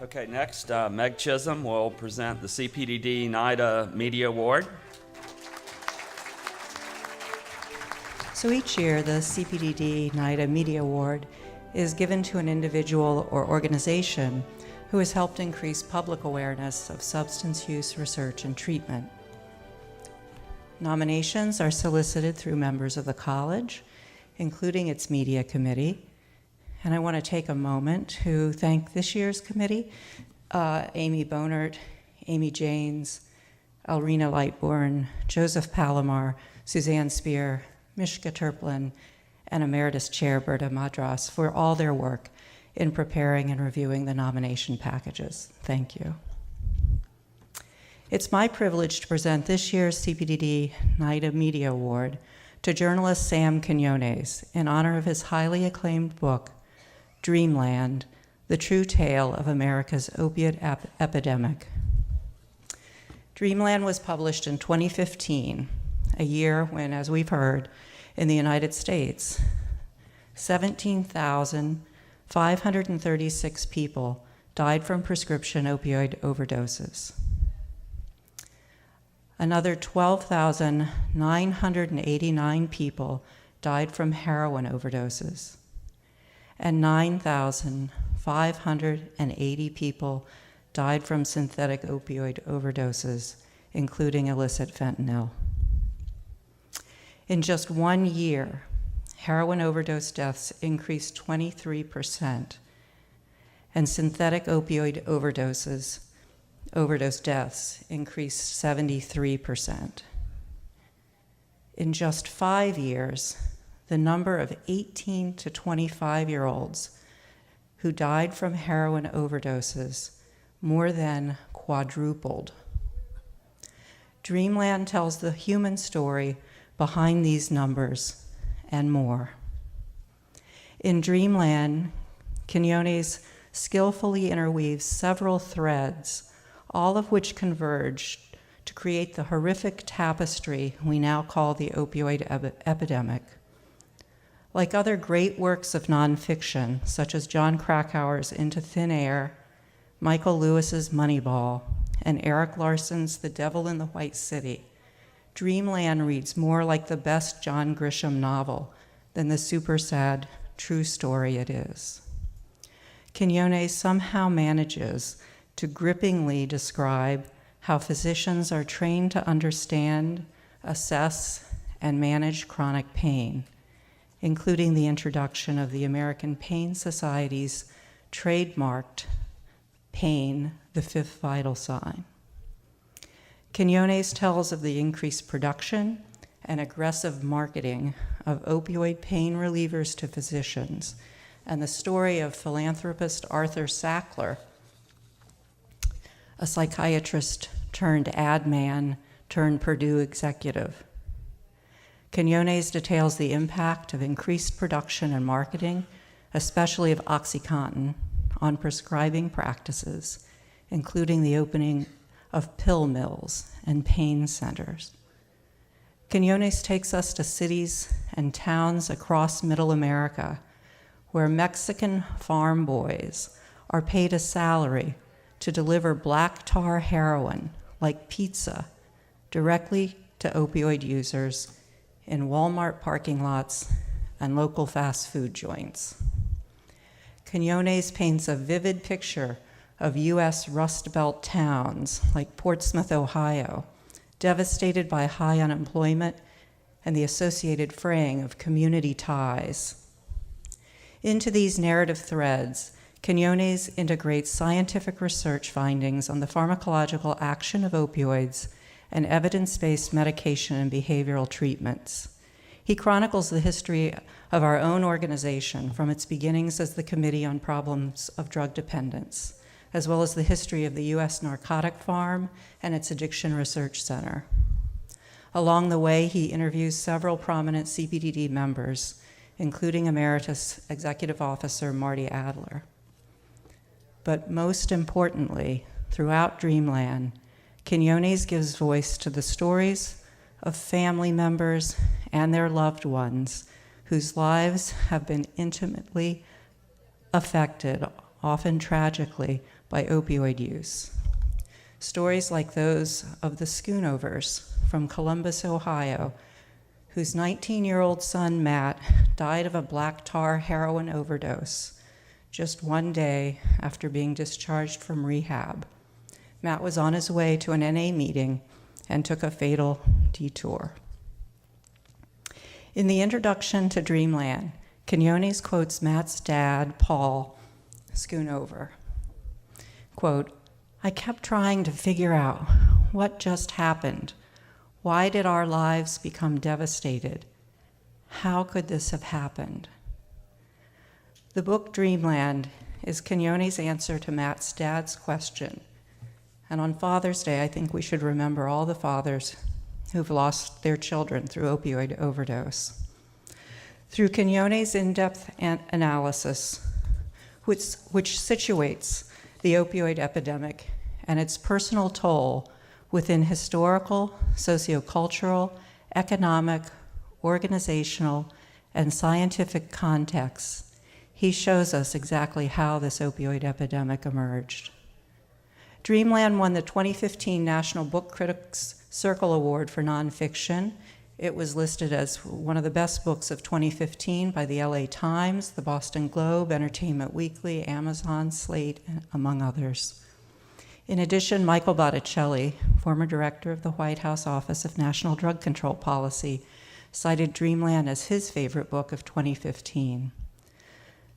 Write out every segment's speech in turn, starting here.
Okay, next, Meg Chisholm will present the CPDD NIDA Media Award. So each year, the CPDD NIDA Media Award is given to an individual or organization who has helped increase public awareness of substance use research and treatment. Nominations are solicited through members of the college, including its media committee. And I want to take a moment to thank this year's committee, Amy Bonert, Amy Janes, Alrina Lightbourne, Joseph Palomar, Suzanne Spear, Mishka Turplin, and Emeritus Chair Berta Madras for all their work in preparing and reviewing the nomination packages. Thank you. It's my privilege to present this year's CPDD NIDA Media Award to journalist Sam Quinones in honor of his highly acclaimed book, Dreamland, The True Tale of America's Opiate Epidemic. Dreamland was published in 2015, a year when, as we've heard, in the United States, 17,536 people died from prescription opioid overdoses. Another 12,989 people died from heroin overdoses, and 9,580 people died from synthetic opioid overdoses, including illicit fentanyl. In just 1 year, heroin overdose deaths increased 23%, and synthetic opioid overdose deaths increased 73%. In just 5 years, the number of 18 to 25-year-olds who died from heroin overdoses more than quadrupled. Dreamland tells the human story behind these numbers and more. In Dreamland, Quinones skillfully interweaves several threads, all of which converge to create the horrific tapestry we now call the opioid epidemic. Like other great works of nonfiction, such as John Krakauer's Into Thin Air, Michael Lewis's Moneyball, and Eric Larson's The Devil in the White City, Dreamland reads more like the best John Grisham novel than the super sad true story it is. Quinones somehow manages to grippingly describe how physicians are trained to understand, assess, and manage chronic pain, including the introduction of the American Pain Society's trademarked pain, the fifth vital sign. Quinones tells of the increased production and aggressive marketing of opioid pain relievers to physicians, and the story of philanthropist Arthur Sackler, a psychiatrist turned ad man turned Purdue executive. Quinones details the impact of increased production and marketing, especially of OxyContin, on prescribing practices, including the opening of pill mills and pain centers. Quinones takes us to cities and towns across Middle America where Mexican farm boys are paid a salary to deliver black tar heroin, like pizza, directly to opioid users in Walmart parking lots and local fast food joints. Quinones paints a vivid picture of U.S. Rust Belt towns like Portsmouth, Ohio, devastated by high unemployment and the associated fraying of community ties. Into these narrative threads, Quinones integrates scientific research findings on the pharmacological action of opioids and evidence-based medication and behavioral treatments. He chronicles the history of our own organization from its beginnings as the Committee on Problems of Drug Dependence, as well as the history of the U.S. Narcotic Farm and its Addiction Research Center. Along the way, he interviews several prominent CPDD members, including Emeritus Executive Officer Marty Adler. But most importantly, throughout Dreamland, Quinones gives voice to the stories of family members and their loved ones whose lives have been intimately affected often tragically, by opioid use. Stories like those of the Schoonovers from Columbus, Ohio, whose 19-year-old son, Matt, died of a black tar heroin overdose just one day after being discharged from rehab. Matt was on his way to an NA meeting and took a fatal detour. In the introduction to Dreamland, Quinones quotes Matt's dad, Paul Schoonover. Quote, "I kept trying to figure out what just happened. Why did our lives become devastated? How could this have happened?" The book Dreamland is Quinones' answer to Matt's dad's question. And on Father's Day, I think we should remember all the fathers who've lost their children through opioid overdose. Through Quinones' in-depth analysis, which situates the opioid epidemic and its personal toll within historical, sociocultural, economic, organizational, and scientific contexts, he shows us exactly how this opioid epidemic emerged. Dreamland won the 2015 National Book Critics Circle Award for nonfiction. It was listed as one of the best books of 2015 by the LA Times, the Boston Globe, Entertainment Weekly, Amazon, Slate, among others. In addition, Michael Botticelli, former director of the White House Office of National Drug Control Policy, cited Dreamland as his favorite book of 2015.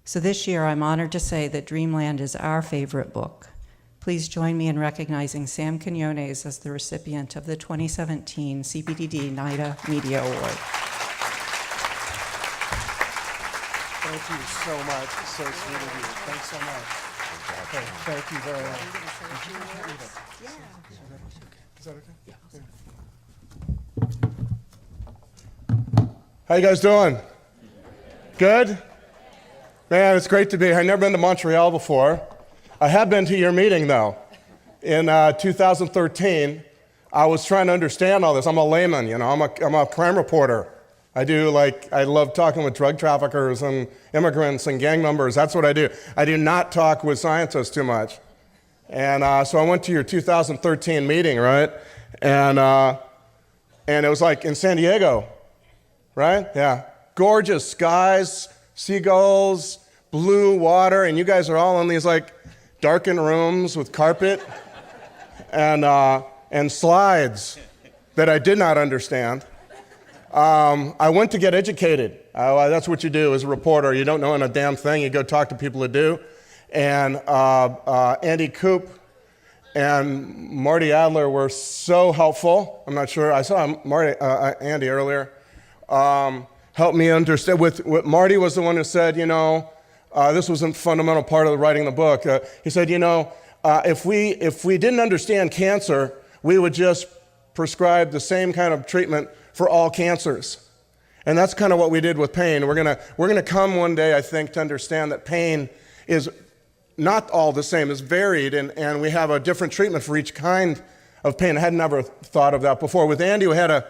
So this year, I'm honored to say that Dreamland is our favorite book. Please join me in recognizing Sam Quinones as the recipient of the 2017 CPDD NIDA Media Award. Thank you so much. It's so sweet of you. Thanks so much. Okay, thank you very much. Is that okay? How you guys doing? Good? Man, it's great to be here. I've never been to Montreal before. I have been to your meeting, though. In 2013, I was trying to understand all this. I'm a layman, you know. I'm a crime reporter. I love talking with drug traffickers and immigrants and gang members. That's what I do. I do not talk with scientists too much. And so I went to your 2013 meeting, right? And it was like in San Diego, right? Yeah. Gorgeous skies, seagulls, blue water, and you guys are all in these like darkened rooms with carpet and slides that I did not understand. I went to get educated. That's what you do as a reporter. You don't know a damn thing. You go talk to people who do. And Andy Coop and Marty Adler were so helpful. I'm not sure. I saw Andy earlier. Helped me understand. Marty was the one who said, this was a fundamental part of the writing the book. He said, if we didn't understand cancer, we would just prescribe the same kind of treatment for all cancers. And that's kind of what we did with pain. We're gonna come one day, I think, to understand that pain is not all the same, it's varied, and we have a different treatment for each kind of pain. I had never thought of that before. With Andy, we had a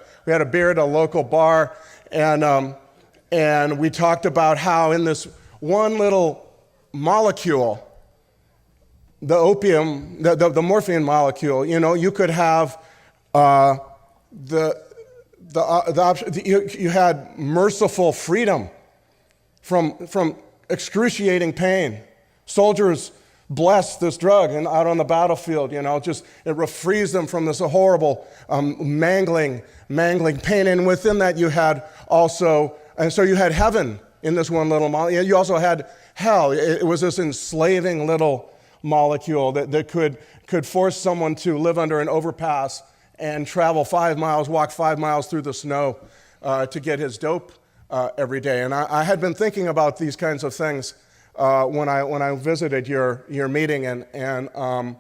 beer at a local bar, and we talked about how in this one little molecule, the opium, the morphine molecule, you could have the option. You had merciful freedom from excruciating pain. Soldiers bless this drug and out on the battlefield, it frees them from this horrible mangling pain. And within that you had also, and so you had heaven in this one little molecule. You also had hell. It was this enslaving little molecule that could force someone to live under an overpass and travel 5 miles, walk 5 miles through the snow to get his dope every day. And I had been thinking about these kinds of things when I visited your meeting, and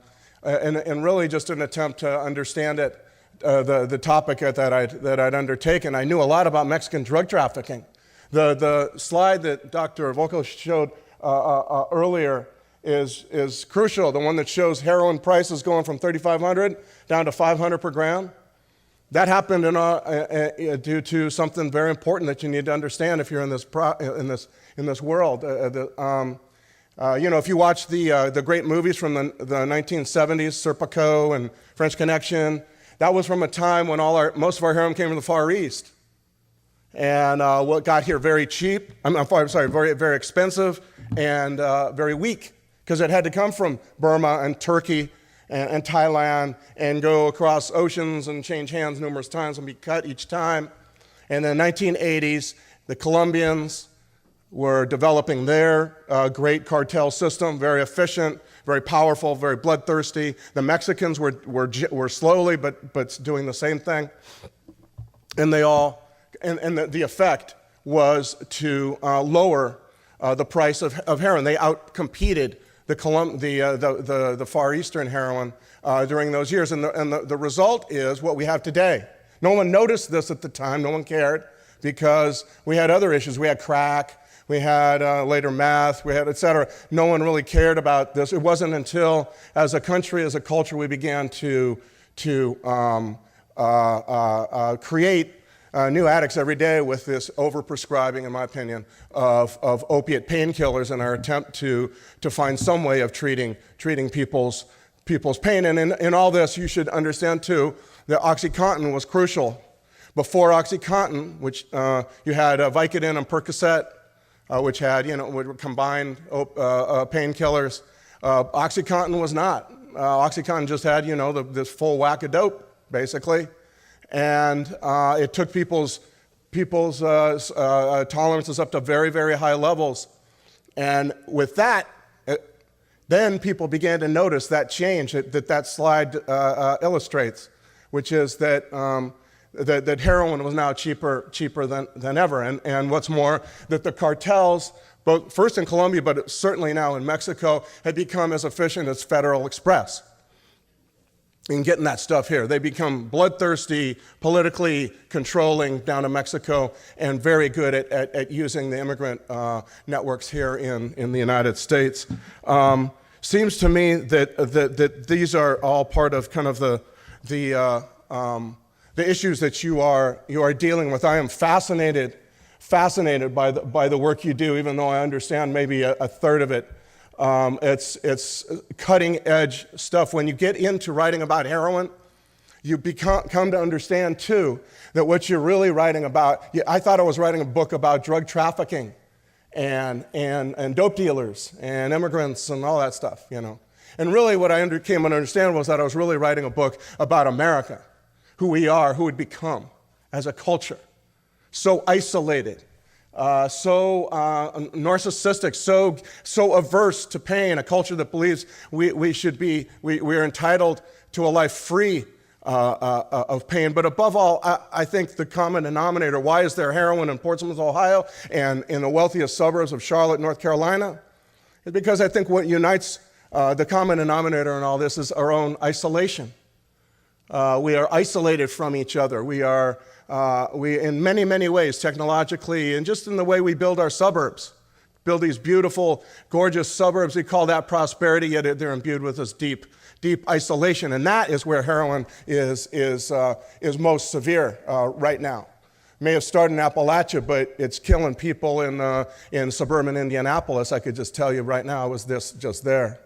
really just an attempt to understand it, the topic that I'd undertaken. I knew a lot about Mexican drug trafficking. The slide that Dr. Volko showed earlier is crucial. The one that shows heroin prices going from $3,500 down to $500 per gram. That happened due to something very important that you need to understand if you're in this world. If you watch the great movies from the 1970s, Serpico and French Connection, that was from a time when most of our heroin came from the Far East. And what got here very cheap, very, very expensive and very weak, because it had to come from Burma and Turkey and Thailand and go across oceans and change hands numerous times and be cut each time. And in the 1980s, the Colombians were developing their great cartel system, very efficient, very powerful, very bloodthirsty. The Mexicans were slowly but doing the same thing. And the effect was to lower the price of heroin. They outcompeted the Far Eastern heroin during those years. And the result is what we have today. No one noticed this at the time. No one cared, because we had other issues. We had crack. We had later meth, we had et cetera. No one really cared about this. It wasn't until, as a country, as a culture, we began to create new addicts every day with this overprescribing, in my opinion, of opiate painkillers in our attempt to find some way of treating people's pain. And in all this, you should understand, too, that OxyContin was crucial. Before OxyContin, which you had Vicodin and Percocet, which had, combined painkillers. OxyContin was not. OxyContin just had, this full whack of dope, basically. And it took people's tolerances up to very, very high levels. And with that, then people began to notice that change that slide illustrates, which is that that heroin was now cheaper than ever. And what's more, that the cartels, both first in Colombia, but certainly now in Mexico, had become as efficient as Federal Express in getting that stuff here. They become bloodthirsty, politically controlling down in Mexico, and very good at using the immigrant networks here in the United States. Seems to me that these are all part of kind of the issues that you are dealing with. I am fascinated by the work you do, even though I understand maybe a third of it. It's cutting edge stuff. When you get into writing about heroin, you come to understand too that what you're really writing about. I thought I was writing a book about drug trafficking and dope dealers and immigrants and all that stuff, And really, what I came to understand was that I was really writing a book about America. Who we are, who we'd become as a culture. So isolated, so narcissistic, so averse to pain, a culture that believes we're entitled to a life free of pain. But above all, I think the common denominator, why is there heroin in Portsmouth, Ohio, and in the wealthiest suburbs of Charlotte, North Carolina? Is because I think what unites the common denominator in all this is our own isolation. We are isolated from each other. We in many, many ways, technologically, and just in the way we build our suburbs, build these beautiful, gorgeous suburbs. We call that prosperity, yet they're imbued with this deep isolation. And that is where heroin is most severe right now. May have started in Appalachia, but it's killing people in suburban Indianapolis. I could just tell you right now, I was just there.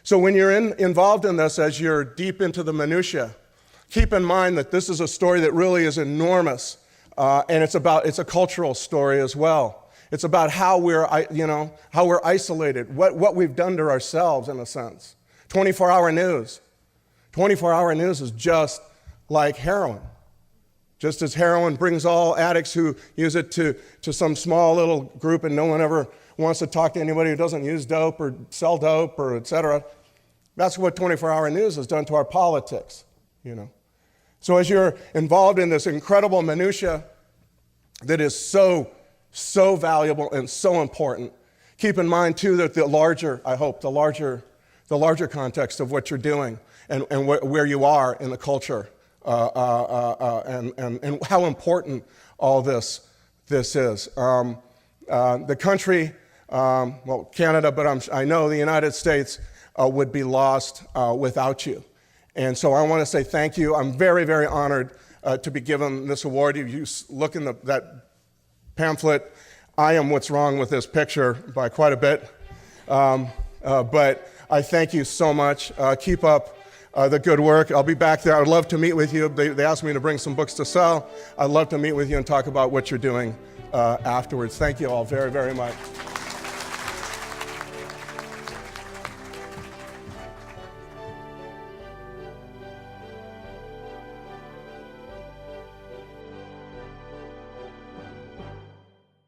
So when you're involved in this, as you're deep into the minutia, keep in mind that this is a story that really is enormous, and it's a cultural story as well. It's about how we're isolated, what we've done to ourselves in a sense. 24-hour news. 24-hour news is just like heroin. Just as heroin brings all addicts who use it to some small little group, and no one ever wants to talk to anybody who doesn't use dope or sell dope or et cetera. That's what 24-hour news has done to our politics, So as you're involved in this incredible minutia that is so valuable and so important, keep in mind too that the larger context of what you're doing and where you are in the culture and how important all this is. The country, Canada, but I know the United States would be lost without you. And so I want to say thank you. I'm very, very honored to be given this award. If you look in that pamphlet, I am what's wrong with this picture by quite a bit. But I thank you so much. Keep up the good work. I'll be back there. I would love to meet with you. They asked me to bring some books to sell. I'd love to meet with you and talk about what you're doing afterwards. Thank you all very, very much.